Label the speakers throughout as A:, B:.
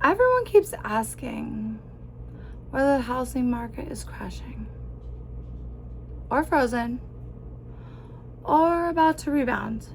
A: Everyone keeps asking whether the housing market is crashing or frozen or about to rebound.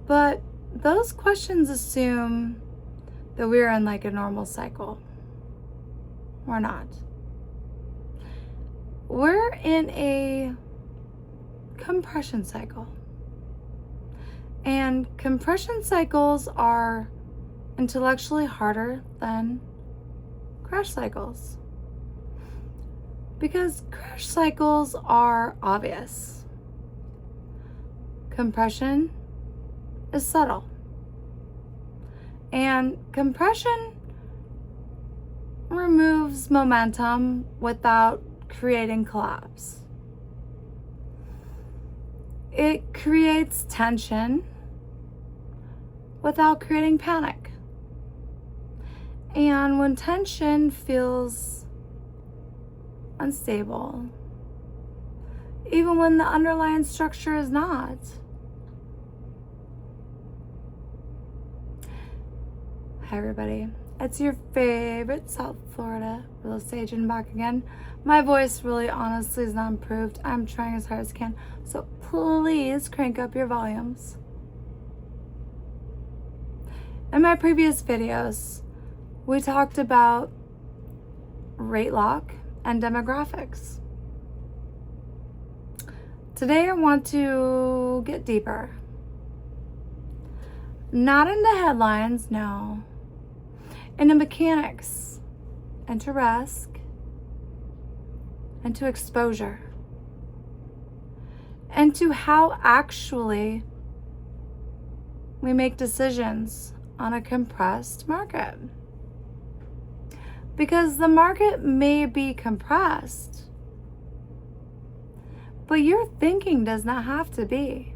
A: But those questions assume that we're in like a normal cycle. We're not. We're in a compression cycle. And compression cycles are intellectually harder than crash cycles. Because crash cycles are obvious. Compression is subtle. And compression removes momentum without creating collapse. It creates tension without creating panic. And when tension feels unstable, even when the underlying structure is not, hi everybody, it's your favorite South Florida real estate agent back again. My voice really honestly is not improved. I'm trying as hard as I can, so please crank up your volumes. In my previous videos, we talked about rate lock and demographics. Today I want to get deeper. Not into headlines, no. Into mechanics, into risk, into exposure, into how actually we make decisions on a compressed market. Because the market may be compressed, but your thinking does not have to be.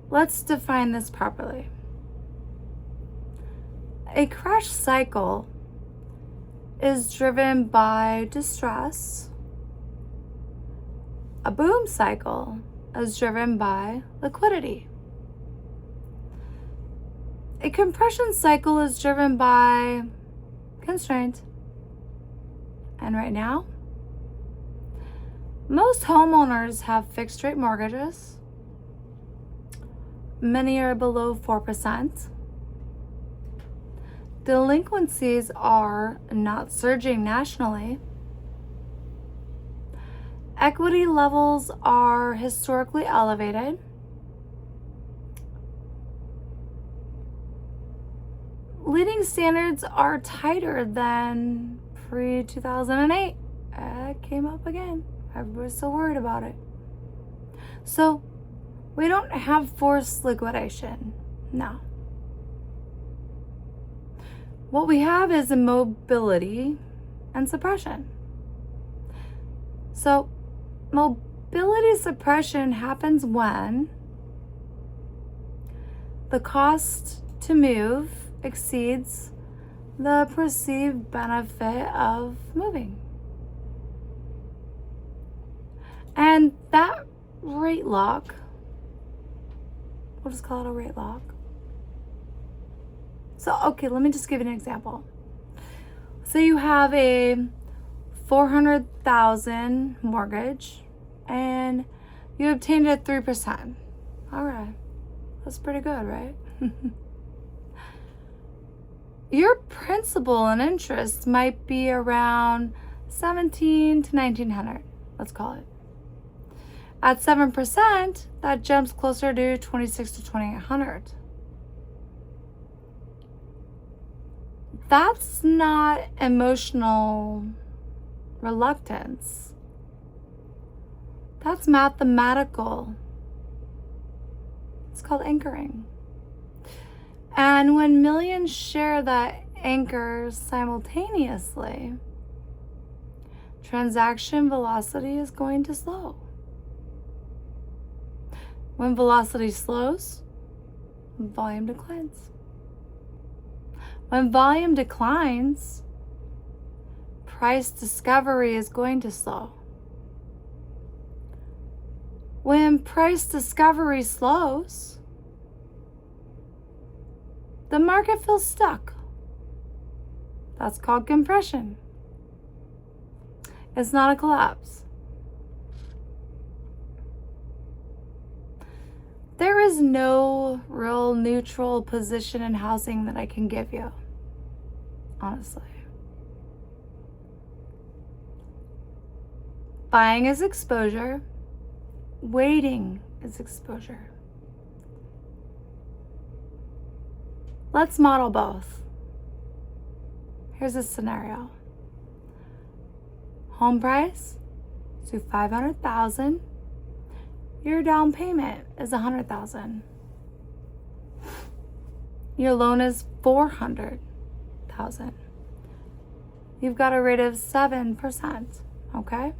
A: Let's define this properly. A crash cycle is driven by distress. A boom cycle is driven by liquidity. A compression cycle is driven by constraint. And right now, most homeowners have fixed rate mortgages. Many are below 4%. Delinquencies are not surging nationally. Equity levels are historically elevated. Leading standards are tighter than pre-2008. It came up again. Everybody's so worried about it. So we don't have forced liquidation. No. What we have is immobility and suppression. So mobility suppression happens when the cost to move exceeds the perceived benefit of moving. And that rate lock, we'll just call it a rate lock. So, okay, let me just give you an example. Say you have a $400,000 mortgage and you obtained it at 3%. All right, that's pretty good, right? Your principal and interest might be around $1,700 to $1,900, let's call it. At 7%, that jumps closer to $2,600 to $2,800. That's not emotional reluctance. That's mathematical. It's called anchoring. And when millions share that anchor simultaneously, transaction velocity is going to slow. When velocity slows, volume declines. When volume declines, price discovery is going to slow. When price discovery slows, the market feels stuck. That's called compression. It's not a collapse. There is no real neutral position in housing that I can give you, honestly. Buying is exposure. Waiting is exposure. Let's model both. Here's a scenario. Home price to $500,000. Your down payment is $100,000. Your loan is $400,000. You've got a rate of 7%. Okay.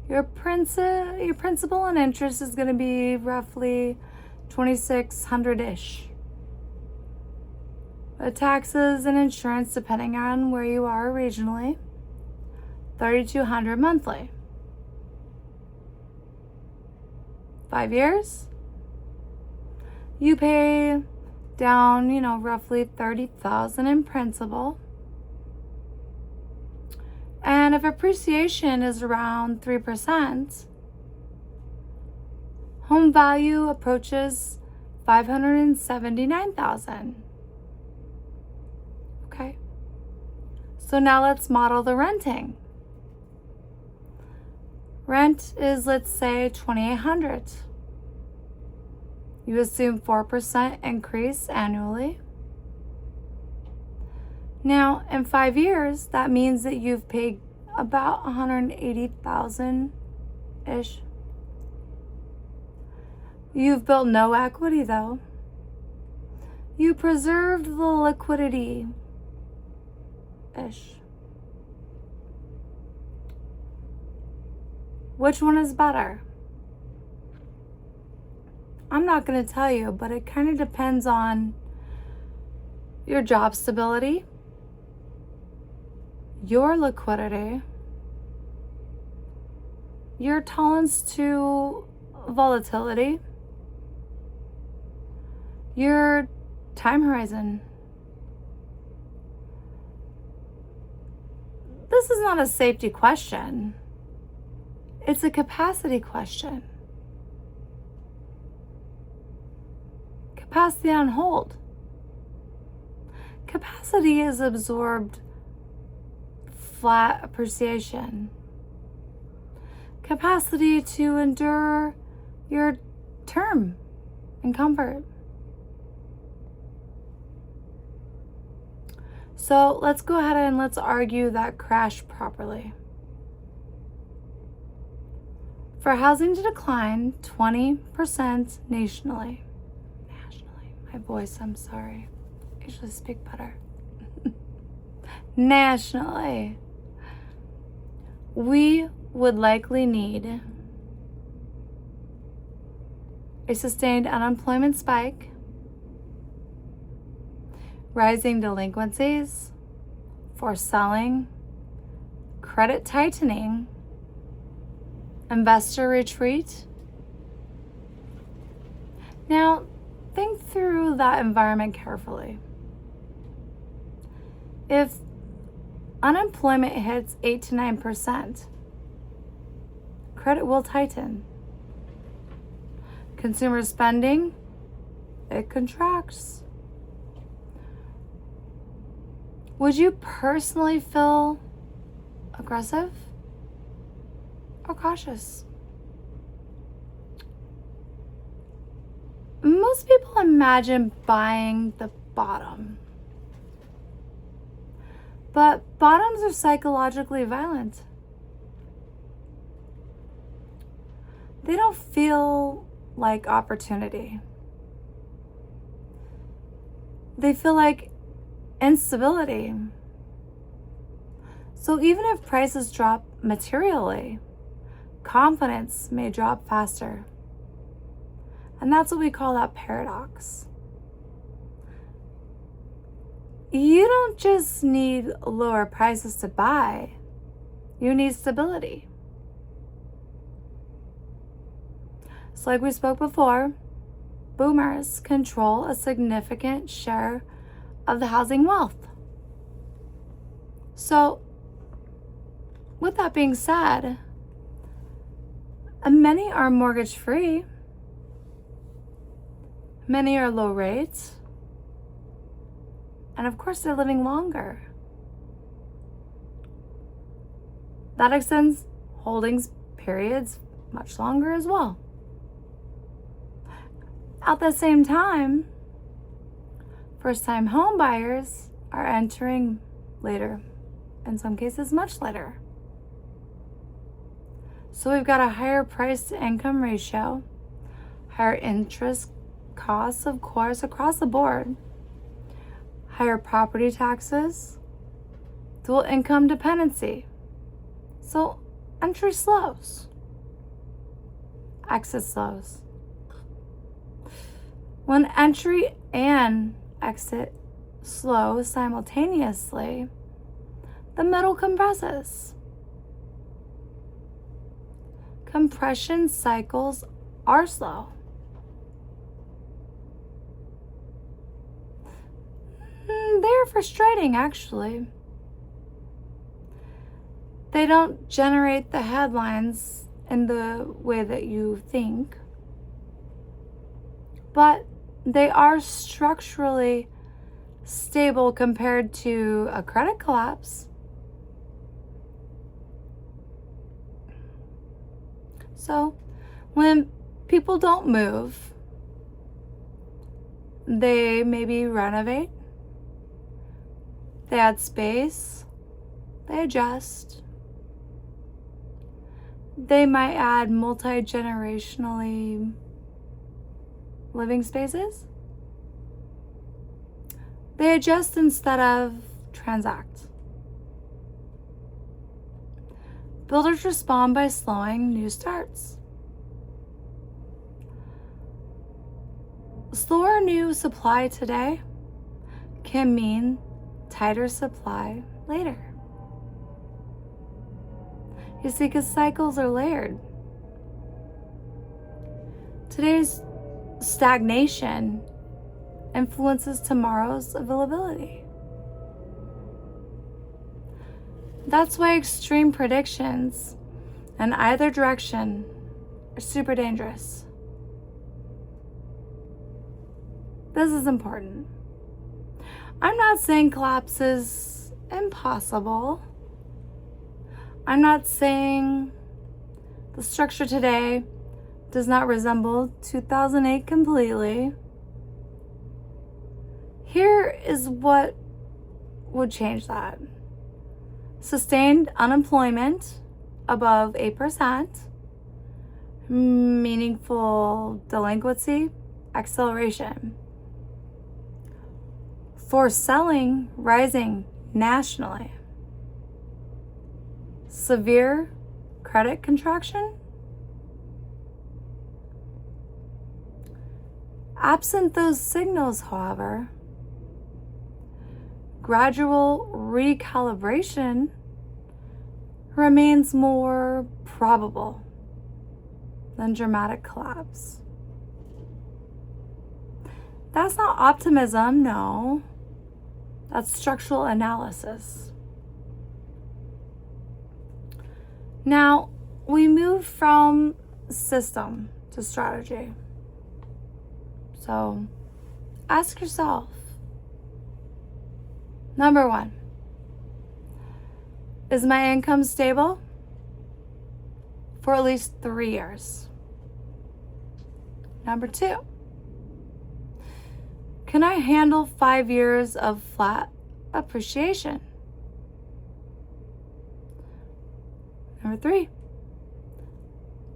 A: Your principal and interest is going to be roughly $2,600-ish. Taxes and insurance, depending on where you are regionally, $3,200 monthly. 5 years, you pay down, roughly $30,000 in principal. And if appreciation is around 3%, home value approaches $579,000. Okay. So now let's model the renting. Rent is, let's say, $2,800. You assume 4% increase annually. Now, in 5 years, that means that you've paid about $180,000-ish. You've built no equity, though. You preserved the liquidity-ish. Which one is better? I'm not going to tell you, but it kind of depends on your job stability, your liquidity, your tolerance to volatility, your time horizon. This is not a safety question. It's a capacity question. Capacity on hold. Capacity is absorbed flat appreciation. Capacity to endure your term and comfort. So let's go ahead and let's argue that crash properly. For housing to decline 20% nationally. My voice, I'm sorry. I usually speak better. Nationally, we would likely need a sustained unemployment spike, rising delinquencies, forced selling, credit tightening, investor retreat. Now, think through that environment carefully. If unemployment hits 8 to 9%, credit will tighten. Consumer spending, it contracts. Would you personally feel aggressive or cautious? Most people imagine buying the bottom. But bottoms are psychologically violent. They don't feel like opportunity. They feel like instability. So even if prices drop materially, confidence may drop faster. And that's what we call that paradox. You don't just need lower prices to buy, you need stability. So like we spoke before boomers control a significant share of the housing wealth. So, with that being said, many are mortgage free, many are low rates, and of course, they're living longer. That extends holdings periods much longer as well. At the same time, first-time home buyers are entering later, in some cases much later. So we've got a higher price to income ratio, higher interest costs, of course, across the board, higher property taxes, dual income dependency. So entry slows, exit slows. When entry and exit slow simultaneously, the middle compresses. Compression cycles are slow. They're frustrating, actually. They don't generate the headlines in the way that you think, but they are structurally stable compared to a credit collapse. So when people don't move, they maybe renovate, they add space, they adjust. They might add multi-generationally living spaces. They adjust instead of transact. Builders respond by slowing new starts. Slower new supply today can mean tighter supply later. You see, because cycles are layered. Today's stagnation influences tomorrow's availability. That's why extreme predictions in either direction are super dangerous. This is important. I'm not saying collapse is impossible. I'm not saying the structure today does not resemble 2008 completely. Here is what would change that. Sustained unemployment above 8%, meaningful delinquency acceleration, forced selling rising nationally, severe credit contraction. Absent those signals, however, gradual recalibration remains more probable than dramatic collapse. That's not optimism, no. That's structural analysis. Now, we move from system to strategy. So, ask yourself, number one, is my income stable for at least 3 years? Number two, can I handle 5 years of flat appreciation? Number three,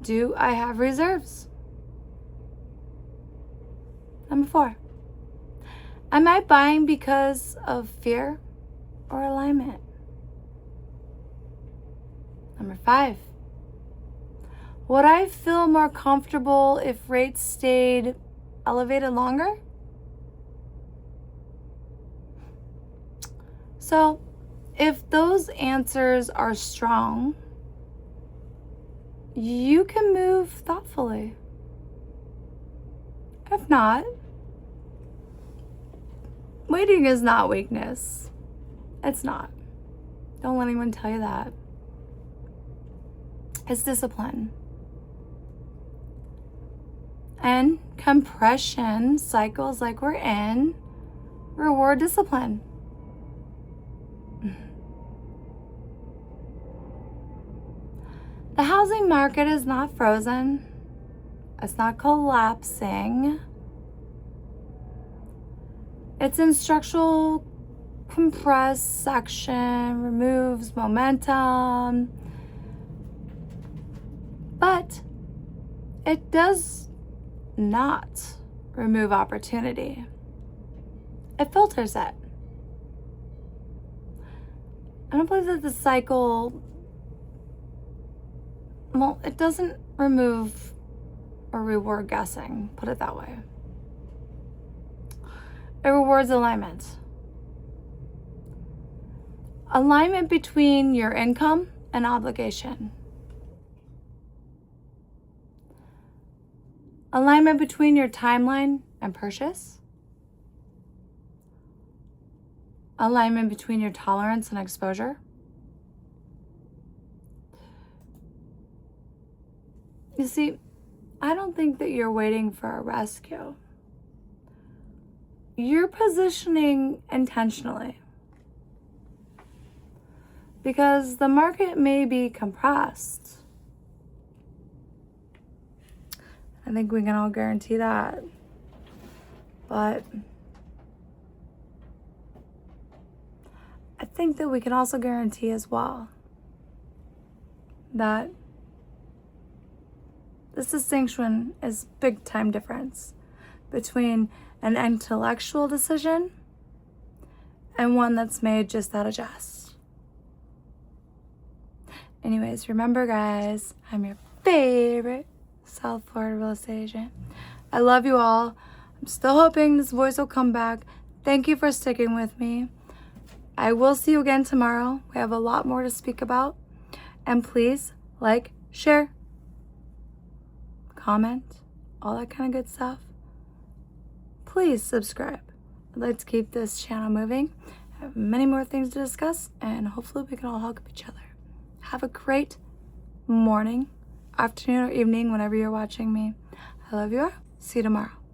A: do I have reserves? Number four, am I buying because of fear or alignment? Number five, would I feel more comfortable if rates stayed elevated longer? So, if those answers are strong, you can move thoughtfully. If not, waiting is not weakness. It's not. Don't let anyone tell you that. It's discipline. And compression cycles like we're in reward discipline. The housing market is not frozen. It's not collapsing. It's in structural compressed section, removes momentum. But it does not remove opportunity. It filters it. I don't believe that the cycle, well, it doesn't remove or reward guessing, put it that way. It rewards alignment. Alignment between your income and obligation. Alignment between your timeline and purchase. Alignment between your tolerance and exposure. You see, I don't think that you're waiting for a rescue. You're positioning intentionally. Because the market may be compressed. I think we can all guarantee that. But I think that we can also guarantee as well that this distinction is big time difference between an intellectual decision and one that's made just out of jest. Anyways, remember guys, I'm your favorite South Florida real estate agent. I love you all. I'm still hoping this voice will come back. Thank you for sticking with me. I will see you again tomorrow. We have a lot more to speak about. And please like, share, comment, all that kind of good stuff. Please subscribe. Let's keep this channel moving. I have many more things to discuss, and hopefully we can all help each other. Have a great morning, afternoon, or evening whenever you're watching me. I love you all. See you tomorrow.